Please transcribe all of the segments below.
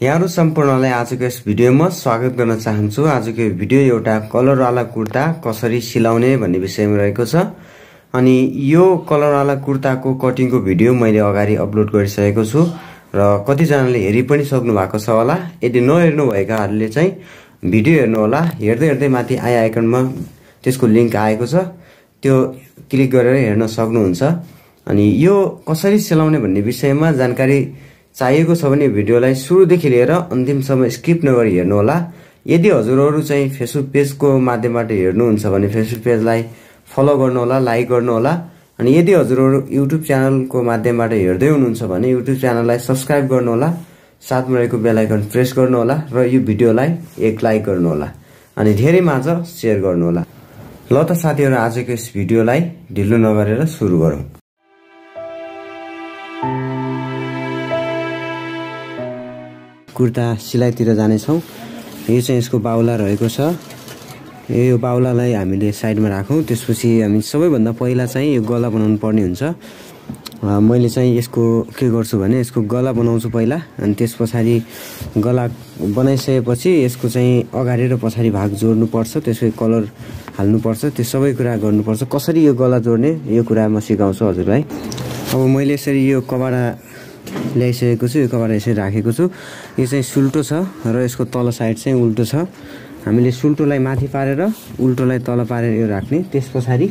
यहाँहरु सम्पूर्णलाई आजको यस भिडियोमा स्वागत गर्न चाहन्छु। आजको भिडियो एउटा कलरवाला कुर्ता कसरी सिलाउने भन्ने विषयमा रहेको छ। अनि यो कलरवाला कुर्ताको कटिङको भिडियो मैले अगाडि अपलोड गरिसकेको छु र कति जनाले हेरि पनि सक्नु भएको छ होला। यदि नहेर्नु भएकाहरुले चाहिँ भिडियो हेर्नु होला। हेर्दै हेर्दै माथि आई आइकनमा त्यसको लिंक आएको छ, त्यो क्लिक गरेर हेर्न सक्नुहुन्छ। अनि यो कसरी सिलाउने भन्ने विषयमा जानकारी चाहिएको छ भने भिडियोलाई सुरुदेखि लिएर अन्तिमसम्म स्किप नगरी हेर्नु होला। यदि हजुरहरु चाहिँ फेसबुक पेजको माध्यमबाट हेर्नुहुन्छ भने फेसबुक पेजलाई फलो गर्नु होला, लाइक गर्नु होला। अनि यदि हजुरहरु युट्युब च्यानलको माध्यमबाट हेर्दै हुनुहुन्छ भने युट्युब च्यानललाई सब्स्क्राइब गर्नु होला, साथमा रहेको बेल आइकन प्रेस गर्नु होला र यो भिडियोलाई एक लाइक गर्नु होला अनि धेरै माझ शेयर गर्नु होला। ल त साथीहरु, आजको यस भिडियोलाई ढिलो नगरेर सुरु गरौँ। कुर्ता सिलाइतिर जानेछौँ। यो चाहिँ यसको बाउला रहेको छ। यो बाउलालाई हामीले साइडमा राखौँ। त्यसपछि हामी सबैभन्दा पहिला चाहिँ यो गला बनाउनु पर्ने हुन्छ। मैले चाहिँ यसको के गर्छु भने यसको गला बनाउँछु पहिला, अनि त्यसपछि गला बनाइसकेपछि यसको चाहिँ अगाडि र पछाडि भाग जोड्नु पर्छ, त्यसपछि कलर हाल्नु पर्छ, त्यो सबै कुरा गर्नुपर्छ। कसरी यो गला जोड्ने यो कुरा म सिकाउँछु हजुरलाई। अब मैले यसरी यो कपडा ल्याइसकेको छु, यो कपडा यसरी राखेको छु। यो चाहिँ सुल्टो छ र यसको तल साइड चाहिँ उल्टो छ। हामीले सुल्टोलाई माथि पारेर उल्टोलाई तल पारेर यो राख्ने। त्यसपछि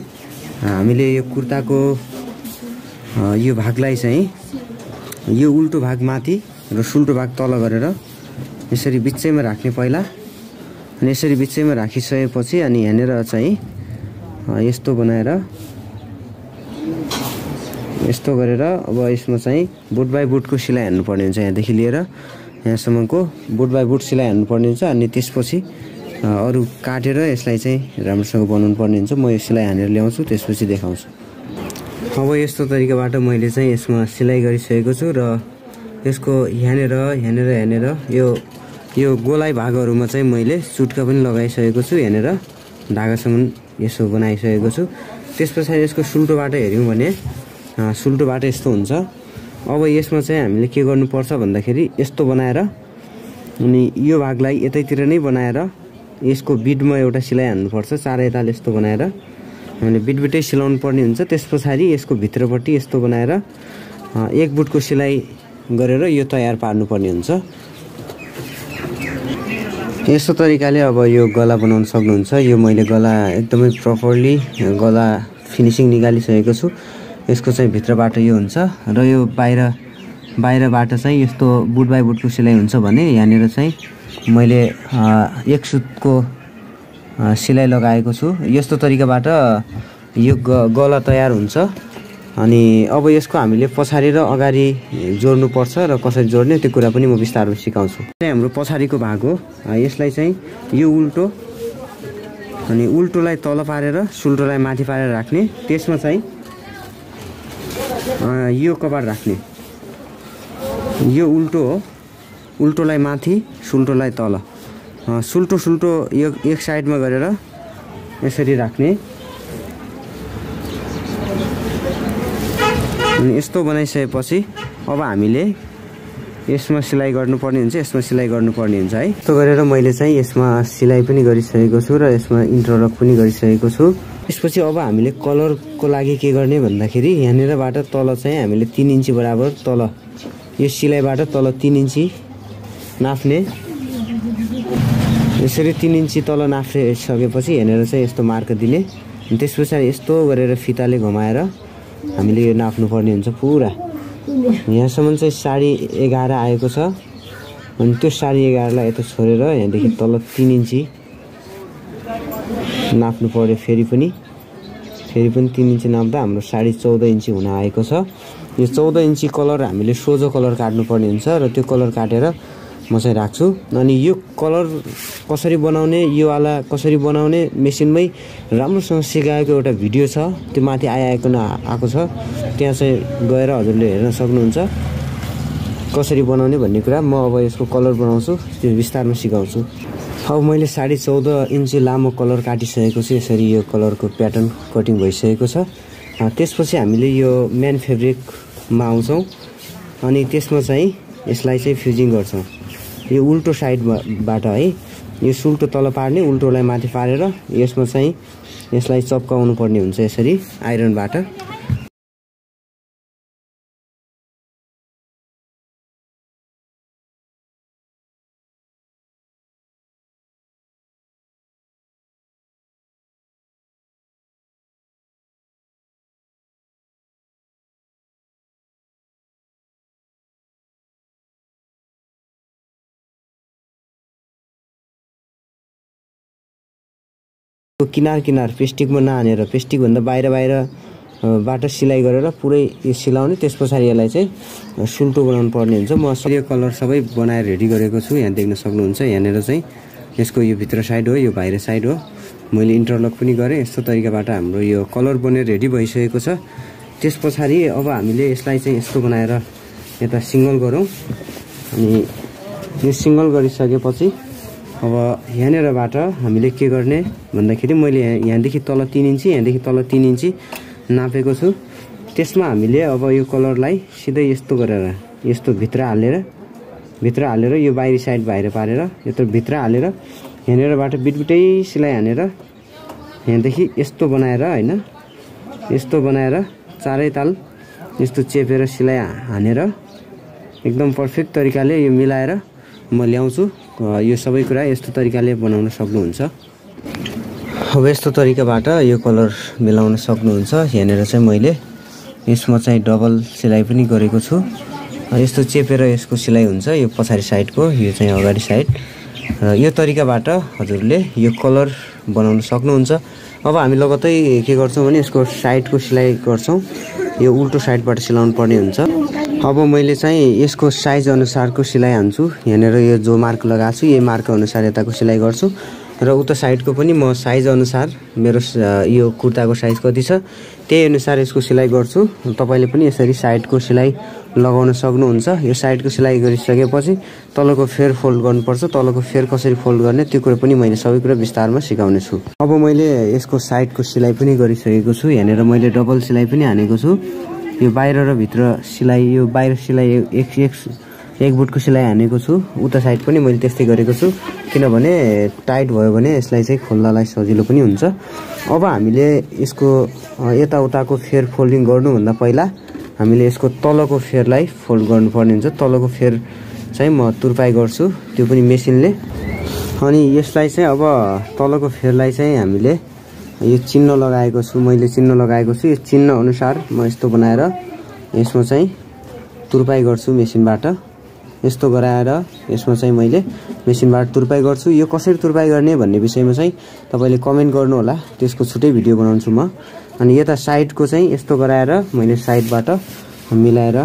हामीले यो कुर्ताको यो भागलाई चाहिँ यो उल्टो भाग माथि र सुल्टो भाग तल गरेर यसरी बिचैमा राख्ने पहिला। अनि यसरी बिचैमा राखिसकेपछि अनि यहाँनिर चाहिँ यस्तो बनाएर यस्तो गरेर अब यसमा चाहिँ बुट बाई बुटको सिलाइ हान्नु पर्ने हुन्छ। यहाँदेखि लिएर यहाँसम्मको बुट बाई बुट सिलाइ हान्नु पर्ने हुन्छ। अनि त्यसपछि अरू काटेर यसलाई चाहिँ राम्रोसँग बनाउनु पर्ने हुन्छ। म यो सिलाइ हानेर ल्याउँछु, त्यसपछि देखाउँछु। अब यस्तो तरिकाबाट मैले चाहिँ यसमा सिलाइ गरिसकेको छु र यसको यहाँनिर यो गोलाइ भागहरूमा चाहिँ मैले चुट्का पनि लगाइसकेको छु। यहाँनिर धागासम्म यसो बनाइसकेको छु। त्यसपछि यसको सुल्टोबाट हेर्यौँ भने सुल्टोबाट यस्तो हुन्छ। अब यसमा चाहिँ हामीले के गर्नुपर्छ भन्दाखेरि यस्तो बनाएर अनि यो भागलाई यतैतिर नै बनाएर यसको बिटमा एउटा सिलाइ हान्नुपर्छ। चारै ताल यस्तो बनाएर हामीले बिटबिटै सिलाउनु पर्ने हुन्छ। त्यसपछि यसको भित्रपट्टि यस्तो बनाएर एक बुटको सिलाइ गरेर यो तयार पार्नु पर्ने हुन्छ। यस्तो तरिकाले अब यो गला बनाउन सक्नुहुन्छ। यो मैले गला एकदमै प्रपरली गला फिनिसिङ निकालिसकेको छु। यसको चाहिँ भित्रबाट यो हुन्छ र यो बाहिरबाट चाहिँ यस्तो बुट बाई बुटको सिलाइ हुन्छ भने यहाँनिर चाहिँ मैले एक सुतको सिलाइ लगाएको छु। यस्तो तरिकाबाट यो गला तयार हुन्छ। अनि अब यसको हामीले पछाडि र अगाडि जोड्नुपर्छ र कसरी जोड्ने त्यो कुरा पनि म बिस्तारै सिकाउँछु। हाम्रो पछाडिको भाग हो। यसलाई चाहिँ यो उल्टो अनि उल्टोलाई तल पारेर सुल्टोलाई माथि पारेर राख्ने। त्यसमा चाहिँ यो कपाड राख्ने। यो उल्टो हो, उल्टोलाई माथि सुल्टोलाई तल, सुल्टो यो एक साइडमा गरेर यसरी राख्ने। अनि यस्तो बनाइसकेपछि अब हामीले यसमा सिलाइ गर्नुपर्ने हुन्छ, यसमा सिलाइ गर्नुपर्ने हुन्छ है। यस्तो गरेर मैले चाहिँ यसमा सिलाइ पनि गरिसकेको छु र यसमा इन्टरलक पनि गरिसकेको छु। त्यसपछि अब हामीले कलरको लागि के गर्ने भन्दाखेरि यहाँनिरबाट तल चाहिँ हामीले 3 इन्ची बराबर तल यो सिलाइबाट तल 3 इन्ची नाप्ने। यसरी 3 इन्ची तल नापिसकेपछि यहाँनिर चाहिँ यस्तो मार्क दिने। अनि त्यसपछि यस्तो गरेर फिताले घुमाएर हामीले यो नाप्नु पर्ने हुन्छ पुरा। यहाँसम्म चाहिँ 11.5 आएको छ। अनि त्यो 11.5 लाई यता छोडेर यहाँदेखि तल 3 इन्ची नाप्नु पर्यो। फेरि पनि 3 इन्ची नाप्दा हाम्रो 14.5 इन्ची हुन आएको छ। यो 14 इन्ची कलर हामीले सोझो कलर काट्नु पर्ने हुन्छ र त्यो कलर काटेर म चाहिँ राख्छु। अनि यो कलर कसरी बनाउने, यो वाला कसरी बनाउने मेसिनमै राम्रोसँग सिकाएको एउटा भिडियो छ, त्यो माथि आइकन आएको छ, त्यहाँ चाहिँ गएर हजुरले हेर्न सक्नुहुन्छ कसरी बनाउने भन्ने कुरा। म अब यसको कलर बनाउँछु, त्यो विस्तारमा सिकाउँछु। अब मैले 14.5 इन्ची लामो कलर काटिसकेको छु। यसरी यो कलरको प्याटर्न कटिङ भइसकेको छ। त्यसपछि हामीले यो मेन फेब्रिकमा आउँछौँ अनि त्यसमा चाहिँ यसलाई चाहिँ फ्युजिङ गर्छौँ। यो उल्टो साइडबाट है यो सुल्टो तल पार्ने उल्टोलाई माथि पारेर यसमा चाहिँ यसलाई चप्काउनु पर्ने हुन्छ यसरी आइरनबाट। किनार पेस्टिकमा नहानेर पेस्टिक भन्दा बाहिरबाट सिलाइ गरेर पुरै यो सिलाउने, त्यस पछाडि यसलाई चाहिँ सुल्टो बनाउनु पर्ने हुन्छ। म यो कलर सबै बनाएर रेडी गरेको छु, यहाँ देख्न सक्नुहुन्छ। यहाँनिर चाहिँ यसको यो भित्र साइड हो, यो बाहिर साइड हो। मैले इन्टरलक पनि गरेँ। यस्तो तरिकाबाट हाम्रो यो कलर बनेर रेडी भइसकेको छ। त्यस पछाडि अब हामीले यसलाई चाहिँ यस्तो बनाएर यता सिङ्गल गरौँ। अनि यो सिङ्गल गरिसकेपछि अब यहाँनिरबाट हामीले के गर्ने भन्दाखेरि मैले यहाँदेखि तल 3 इन्ची यहाँदेखि तल 3 इन्ची नापेको छु। त्यसमा हामीले अब यो कलरलाई सिधै यस्तो गरेर यस्तो भित्र हालेर यो बाहिरी साइड बाहिर पारेर यत्रो भित्र हालेर यहाँनिरबाट बिटबिटै सिलाइ हानेर यहाँदेखि यस्तो बनाएर हैन, यस्तो बनाएर चारै ताल यस्तो चेपेर सिलाइ हानेर एकदम पर्फेक्ट तरिकाले यो मिलाएर म ल्याउँछु। यो सबै कुरा यस्तो तरिकाले बनाउन सक्नुहुन्छ। अब यस्तो तरिकाबाट यो कलर मिलाउन सक्नुहुन्छ। यहाँनिर चाहिँ मैले यसमा चाहिँ डबल सिलाइ पनि गरेको छु। यस्तो चेपेर यसको सिलाइ हुन्छ, यो पछाडि साइडको, यो चाहिँ अगाडि साइड। र यो तरिकाबाट हजुरले यो कलर बनाउन सक्नुहुन्छ। अब हामी लगत्तै के गर्छौँ भने यसको साइडको सिलाइ गर्छौँ। यो उल्टो साइडबाट सिलाउनु पर्ने हुन्छ। अब मैले चाहिँ यसको साइज अनुसारको सिलाइ हान्छु। यहाँनिर यो जो मार्क लगाएको छु यही मार्क अनुसार यताको सिलाइ गर्छु र उता साइडको पनि म साइज अनुसार मेरो यो कुर्ताको साइज कति छ त्यही अनुसार यसको सिलाइ गर्छु। तपाईले पनि यसरी साइडको सिलाइ लगाउन सक्नुहुन्छ। यो साइडको सिलाइ गरिसकेपछि तलको फेर फोल्ड गर्नुपर्छ। तलको फेर कसरी फोल्ड गर्ने त्यो कुरा पनि मैले सबै कुरा विस्तारमा सिकाउने छु। अब मैले यसको साइडको सिलाइ पनि गरिसकेको छु। यहाँनिर मैले डबल सिलाइ पनि हानेको छु। यो बाहिर र भित्र सिलाइ, यो बाहिर सिलाइ एक बुटको सिलाइ हानेको छु। उता साइड पनि मैले त्यस्तै गरेको छु, किनभने टाइट भयो भने यसलाई चाहिँ खोल्नलाई सजिलो पनि हुन्छ। अब हामीले यसको यताउताको फेर फोल्डिङ गर्नुभन्दा पहिला हामीले यसको तलको फेरलाई फोल्ड गर्नुपर्ने हुन्छ। तलको फेर चाहिँ म तुरपाई गर्छु, त्यो पनि मेसिनले। अनि यसलाई चाहिँ अब तलको फेरलाई चाहिँ हामीले यो चिन्ह लगाएको छु, मैले चिन्ह लगाएको छु। यो चिन्ह अनुसार म यस्तो बनाएर यसमा चाहिँ तुरपाई गर्छु मेसिनबाट। यस्तो गराएर यसमा चाहिँ मैले मेसिनबाट तुरपाई गर्छु। यो कसरी तुरपाई गर्ने भन्ने विषयमा चाहिँ तपाईले कमेन्ट गर्नु होला, त्यसको छुट्टै भिडियो बनाउँछु म। अनि यता साइडको चाहिँ यस्तो गराएर मैले साइडबाट मिलाएर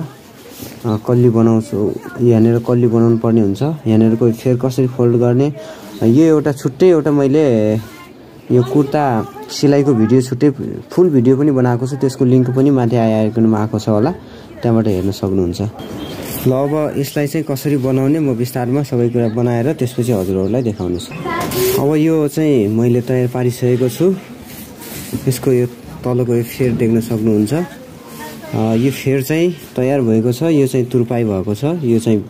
कल्ली बनाउँछु। यहाँनिर कल्ली बनाउनु पर्ने हुन्छ। यहाँनिरको फेर कसरी फोल्ड गर्ने यो एउटा छुट्टै एउटा मैले यो कुर्ता सिलाइको भिडियो छुट्टै फुल भिडियो पनि बनाएको छु। त्यसको लिङ्क पनि माथि आइकनमा आएको छ होला, त्यहाँबाट हेर्न सक्नुहुन्छ। ल अब यसलाई चाहिँ कसरी बनाउने म विस्तारमा सबै कुरा बनाएर त्यसपछि हजुरहरूलाई देखाउनेछु। अब यो चाहिँ मैले तयार पारिसकेको छु। यसको यो तलको यो फेर देख्न सक्नुहुन्छ। यो फेर चाहिँ तयार भएको छ। यो चाहिँ तुरपाई भएको छ। यो चाहिँ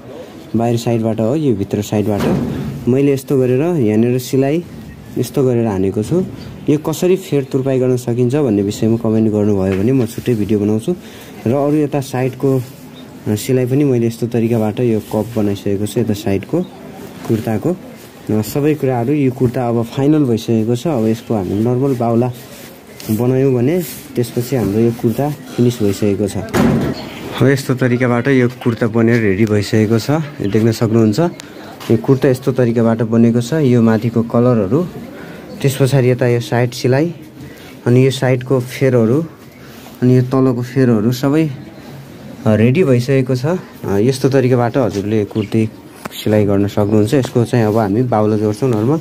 बाहिर साइडबाट हो, यो भित्र साइडबाट मैले यस्तो गरेर यहाँनिर सिलाइ यस्तो गरेर हानेको छु। यो कसरी फेर तुरपाई गर्न सकिन्छ भन्ने विषयमा कमेन्ट गर्नुभयो भने म छुट्टै भिडियो बनाउँछु। र अरू यता साइडको सिलाइ पनि मैले यस्तो तरिकाबाट यो कप बनाइसकेको छु। यता साइडको कुर्ताको सबै कुराहरू, यो कुर्ता अब फाइनल भइसकेको छ। अब यसको हामी नर्मल बाउला बनायौँ भने त्यसपछि हाम्रो यो कुर्ता फिनिस भइसकेको छ। अब यस्तो तरिकाबाट यो कुर्ता बनेर रेडी भइसकेको छ, देख्न सक्नुहुन्छ। यो कुर्ता यस्तो तरिकाबाट बनेको छ। यो माथिको कलरहरू, त्यस पछाडि यता यो साइड सिलाइ, अनि यो साइडको फेरहरू, अनि यो तलको फेरहरू सबै रेडी भइसकेको छ। यस्तो तरिकाबाट हजुरले कुर्ती सिलाइ गर्न सक्नुहुन्छ। यसको चाहिँ अब हामी बाउला जोड्छौँ नर्मल।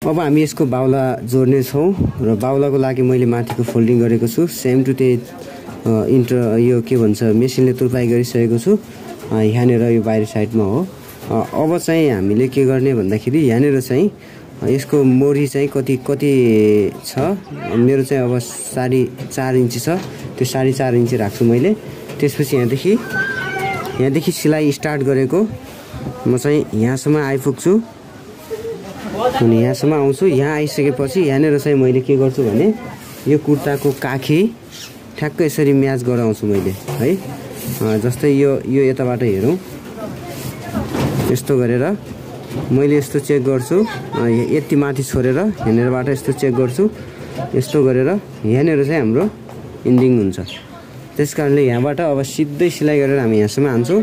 अब हामी यसको बाउला जोड्ने छौँ र बाउलाको लागि मैले माथिको फोल्डिङ गरेको छु। सेम टु त्यही यो के भन्छ मेसिनले तुरपाई गरिसकेको छु। यहाँनिर यो बाहिर साइडमा हो। अब चाहिँ हामीले के गर्ने भन्दाखेरि यहाँनिर चाहिँ यसको मोरी चाहिँ कति छ, मेरो चाहिँ अब 4.5 इन्ची छ। त्यो 4.5 इन्ची राख्छु मैले। त्यसपछि यहाँदेखि सिलाइ स्टार्ट गरेको म चाहिँ यहाँसम्म आइपुग्छु अनि यहाँसम्म आउँछु। यहाँ आइसकेपछि यहाँनिर चाहिँ मैले के गर्छु भने यो कुर्ताको काखी ठ्याक्कै यसरी म्याच गराउँछु मैले है। जस्तै यो यताबाट हेरौँ, यस्तो गरेर मैले यस्तो चेक गर्छु, यति माथि छोडेर यहाँनिरबाट यस्तो चेक गर्छु, यस्तो गरेर यहाँनिर चाहिँ हाम्रो इन्डिङ हुन्छ। त्यसकारणले यहाँबाट अब सिधै सिलाइ गरेर हामी यहाँसम्म हान्छौँ।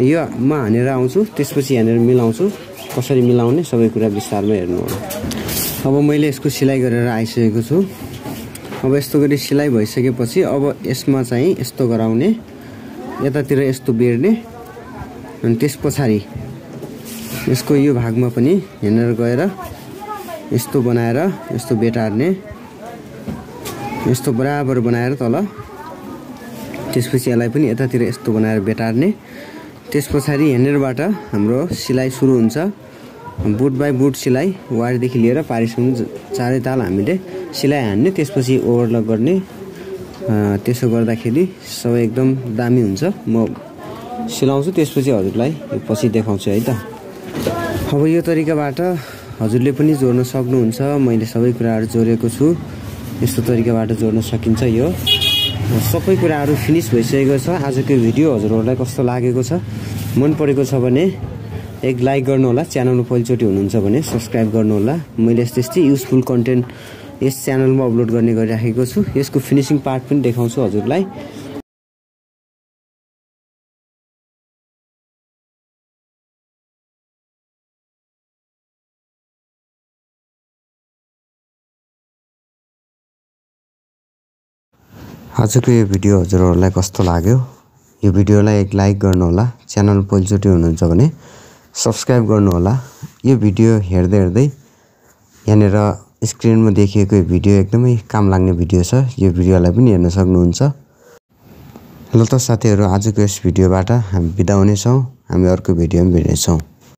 यो म हानेर आउँछु, त्यसपछि यहाँनिर मिलाउँछु। कसरी मिलाउने सबै कुरा विस्तारमा हेर्नु होला। अब मैले यसको सिलाइ गरेर आइसकेको छु। अब यस्तो गरी सिलाइ भइसकेपछि अब यसमा चाहिँ यस्तो गराउने, यतातिर यस्तो बेर्ने अनि त्यस पछाडि यसको यो भागमा पनि यहाँनिर गएर यस्तो बनाएर यस्तो बेटार्ने, यस्तो बराबर बनाएर तल, त्यसपछि यसलाई पनि यतातिर यस्तो बनाएर बेटार्ने। त्यस पछाडि यहाँनिरबाट हाम्रो सिलाइ सुरु हुन्छ। बुट बाई बुट सिलाइ, वारदेखि लिएर पारीसम्म चारै ताल हामीले सिलाइ हान्ने, त्यसपछि ओभरलक गर्ने। त्यसो गर्दाखेरि सबै एकदम दामी हुन्छ। म सिलाउँछु, त्यसपछि हजुरलाई पछि देखाउँछु है त। अब यो तरिकाबाट हजुरले पनि जोड्न सक्नुहुन्छ। मैले सबै कुराहरू जोडेको छु। यस्तो तरिकाबाट जोड्न सकिन्छ। यो सबै कुराहरू फिनिस भइसकेको छ। आजको भिडियो हजुरहरूलाई कस्तो लागेको छ, मन परेको छ भने एक लाइक गर्नुहोला। च्यानलमा पहिलोचोटि हुनुहुन्छ भने सब्सक्राइब गर्नुहोला। मैले यस्तै युजफुल कन्टेन्ट यस च्यानलमा अपलोड गर्ने गरिराखेको छु। यसको फिनिसिङ पार्ट पनि देखाउँछु हजुरलाई। आजको यो भिडियो हजुरहरूलाई कस्तो लाग्यो, यो भिडियोलाई एक लाइक गर्नुहोला। च्यानल पहिलोचोटि हुनुहुन्छ भने सब्सक्राइब गर्नुहोला। यो भिडियो हेर्दै हेर्दै यहाँनिर स्क्रिनमा देखिएको यो भिडियो एकदमै काम लाग्ने भिडियो छ। यो भिडियोलाई पनि हेर्न सक्नुहुन्छ। ल त साथीहरू, आजको यस भिडियोबाट हामी बिदा हुनेछौँ। हामी अर्को भिडियोमा भेट्नेछौँ।